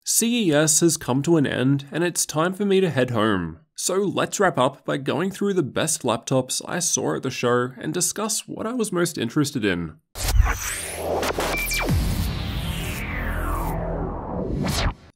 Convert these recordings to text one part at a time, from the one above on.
CES has come to an end and it's time for me to head home. So let's wrap up by going through the best laptops I saw at the show and discuss what I was most interested in.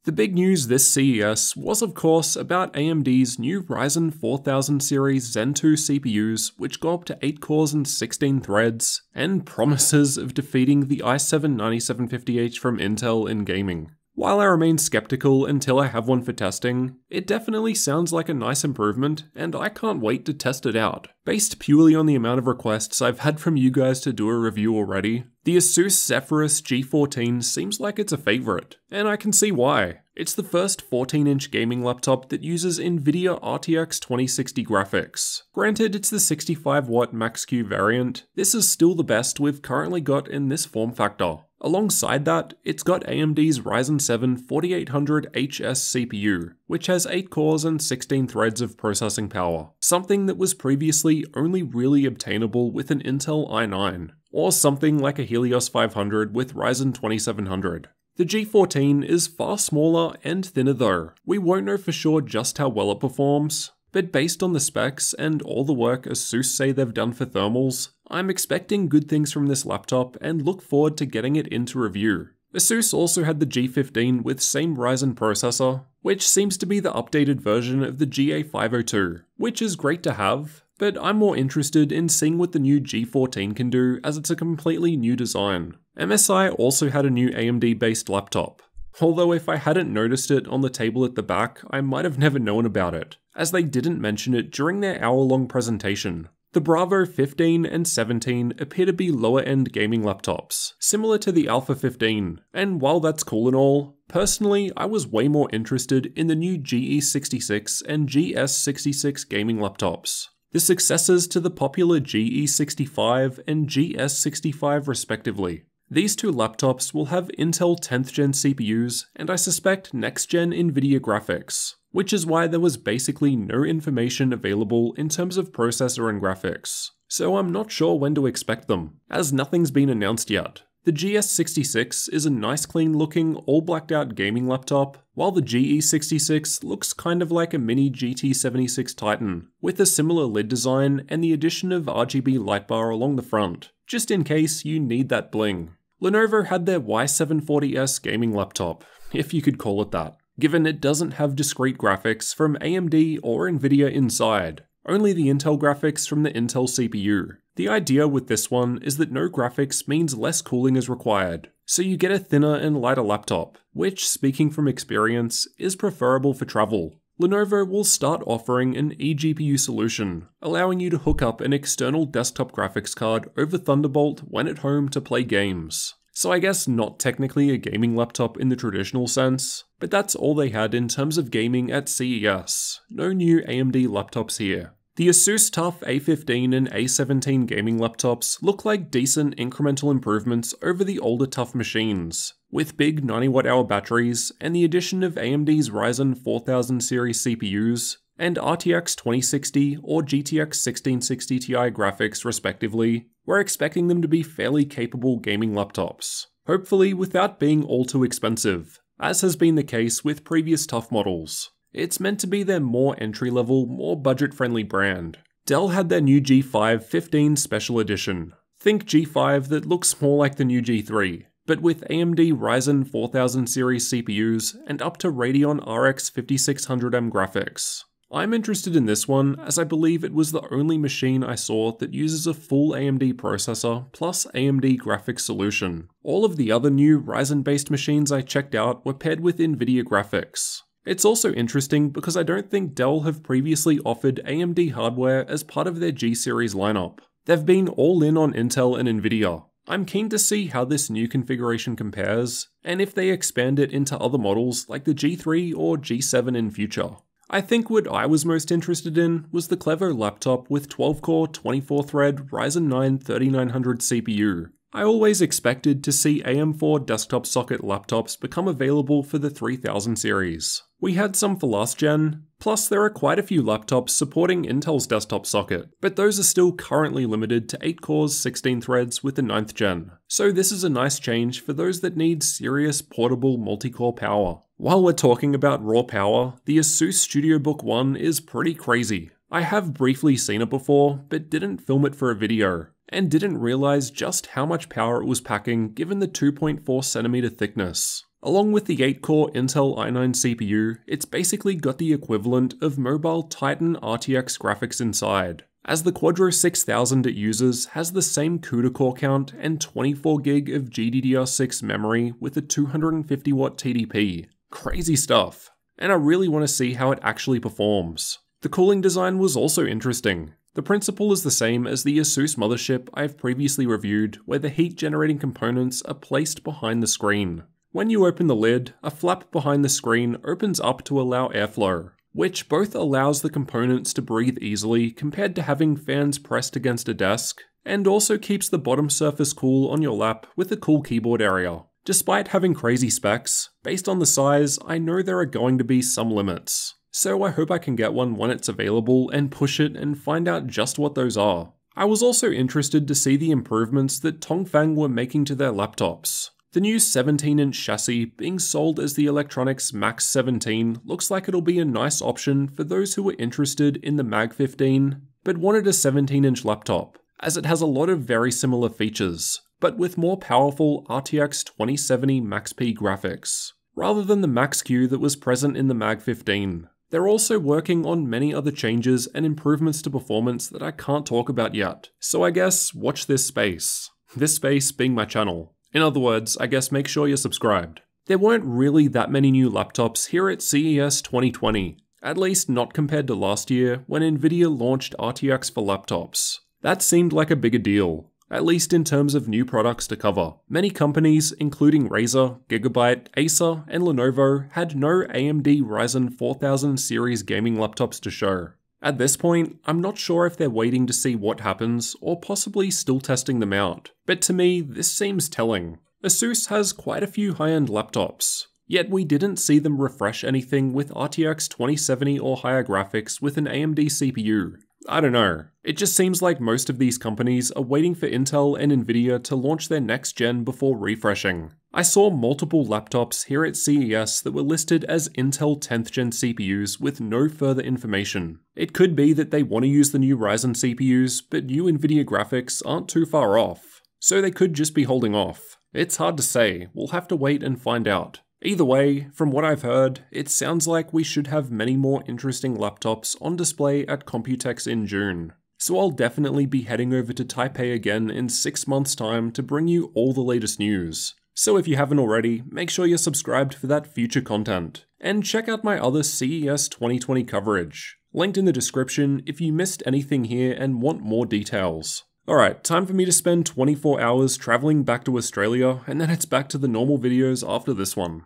The big news this CES was of course about AMD's new Ryzen 4000 series Zen 2 CPUs, which go up to 8 cores and 16 threads, and promises of defeating the i7-9750H from Intel in gaming. While I remain skeptical until I have one for testing, it definitely sounds like a nice improvement, and I can't wait to test it out. Based purely on the amount of requests I've had from you guys to do a review already, the ASUS Zephyrus G14 seems like it's a favourite, and I can see why. It's the first 14-inch gaming laptop that uses NVIDIA RTX 2060 graphics. Granted, it's the 65-watt Max-Q variant, this is still the best we've currently got in this form factor. Alongside that, it's got AMD's Ryzen 7 4800HS CPU, which has 8 cores and 16 threads of processing power, something that was previously only really obtainable with an Intel i9, or something like a Helios 500 with Ryzen 2700. The G14 is far smaller and thinner though. We won't know for sure just how well it performs, but based on the specs and all the work ASUS say they've done for thermals, I'm expecting good things from this laptop and look forward to getting it into review. ASUS also had the G15 with same Ryzen processor, which seems to be the updated version of the GA502, which is great to have, but I'm more interested in seeing what the new G14 can do as it's a completely new design. MSI also had a new AMD-based laptop. Although if I hadn't noticed it on the table at the back, I might have never known about it, as they didn't mention it during their hour-long presentation. The Bravo 15 and 17 appear to be lower-end gaming laptops, similar to the Alpha 15, and while that's cool and all, personally I was way more interested in the new GE66 and GS66 gaming laptops, the successors to the popular GE65 and GS65 respectively. These two laptops will have Intel 10th gen CPUs, and I suspect next gen NVIDIA graphics, which is why there was basically no information available in terms of processor and graphics. So I'm not sure when to expect them, as nothing's been announced yet. The GS66 is a nice clean looking, all blacked out gaming laptop, while the GE66 looks kind of like a mini GT76 Titan, with a similar lid design and the addition of RGB light bar along the front, just in case you need that bling. Lenovo had their Y740S gaming laptop, if you could call it that, given it doesn't have discrete graphics from AMD or NVIDIA inside, only the Intel graphics from the Intel CPU. The idea with this one is that no graphics means less cooling is required, so you get a thinner and lighter laptop, which, speaking from experience, is preferable for travel. Lenovo will start offering an eGPU solution, allowing you to hook up an external desktop graphics card over Thunderbolt when at home to play games. So I guess not technically a gaming laptop in the traditional sense, but that's all they had in terms of gaming at CES. No new AMD laptops here. The ASUS TUF A15 and A17 gaming laptops look like decent incremental improvements over the older TUF machines, with big 90Wh batteries and the addition of AMD's Ryzen 4000 series CPUs and RTX 2060 or GTX 1660 Ti graphics respectively. We're expecting them to be fairly capable gaming laptops, hopefully without being all too expensive, as has been the case with previous TUF models. It's meant to be their more entry-level, more budget-friendly brand. Dell had their new G5 15 Special Edition. Think G5 that looks more like the new G3, but with AMD Ryzen 4000 series CPUs and up to Radeon RX 5600M graphics. I'm interested in this one as I believe it was the only machine I saw that uses a full AMD processor plus AMD graphics solution. All of the other new Ryzen-based machines I checked out were paired with NVIDIA graphics. It's also interesting because I don't think Dell have previously offered AMD hardware as part of their G-series lineup. They've been all in on Intel and NVIDIA. I'm keen to see how this new configuration compares, and if they expand it into other models like the G3 or G7 in future. I think what I was most interested in was the clever laptop with 12-core, 24-thread Ryzen 9 3900 CPU. I always expected to see AM4 desktop socket laptops become available for the 3000 series. We had some for last gen, plus there are quite a few laptops supporting Intel's desktop socket, but those are still currently limited to 8 cores, 16 threads with the 9th gen. So this is a nice change for those that need serious portable multi-core power. While we're talking about raw power, the ASUS StudioBook One is pretty crazy. I have briefly seen it before, but didn't film it for a video, and didn't realize just how much power it was packing given the 2.4cm thickness. Along with the 8-core Intel i9 CPU, it's basically got the equivalent of mobile Titan RTX graphics inside, as the Quadro 6000 it uses has the same CUDA core count and 24GB of GDDR6 memory with a 250W TDP. Crazy stuff, and I really want to see how it actually performs. The cooling design was also interesting. The principle is the same as the ASUS mothership I've previously reviewed, where the heat generating components are placed behind the screen. When you open the lid, a flap behind the screen opens up to allow airflow, which both allows the components to breathe easily compared to having fans pressed against a desk, and also keeps the bottom surface cool on your lap with a cool keyboard area. Despite having crazy specs, based on the size, I know there are going to be some limits. So I hope I can get one when it's available and push it and find out just what those are. I was also interested to see the improvements that Tongfang were making to their laptops. The new 17-inch chassis being sold as the Electronics Max 17 looks like it'll be a nice option for those who were interested in the Mag 15 but wanted a 17-inch laptop, as it has a lot of very similar features, but with more powerful RTX 2070 Max-P graphics, rather than the Max-Q that was present in the Mag 15. They're also working on many other changes and improvements to performance that I can't talk about yet, so I guess watch this space. This space being my channel. In other words, I guess make sure you're subscribed. There weren't really that many new laptops here at CES 2020, at least not compared to last year when Nvidia launched RTX for laptops. That seemed like a bigger deal, at least in terms of new products to cover. Many companies, including Razer, Gigabyte, Acer, and Lenovo, had no AMD Ryzen 4000 series gaming laptops to show. At this point, I'm not sure if they're waiting to see what happens or possibly still testing them out, but to me, this seems telling. ASUS has quite a few high-end laptops, yet we didn't see them refresh anything with RTX 2070 or higher graphics with an AMD CPU. I don't know, it just seems like most of these companies are waiting for Intel and Nvidia to launch their next gen before refreshing. I saw multiple laptops here at CES that were listed as Intel 10th gen CPUs with no further information. It could be that they want to use the new Ryzen CPUs, but new Nvidia graphics aren't too far off, so they could just be holding off. It's hard to say, we'll have to wait and find out. Either way, from what I've heard, it sounds like we should have many more interesting laptops on display at Computex in June. So I'll definitely be heading over to Taipei again in 6 months' time to bring you all the latest news. So if you haven't already, make sure you're subscribed for that future content. And check out my other CES 2020 coverage, linked in the description if you missed anything here and want more details. Alright, time for me to spend 24 hours traveling back to Australia, and then it's back to the normal videos after this one.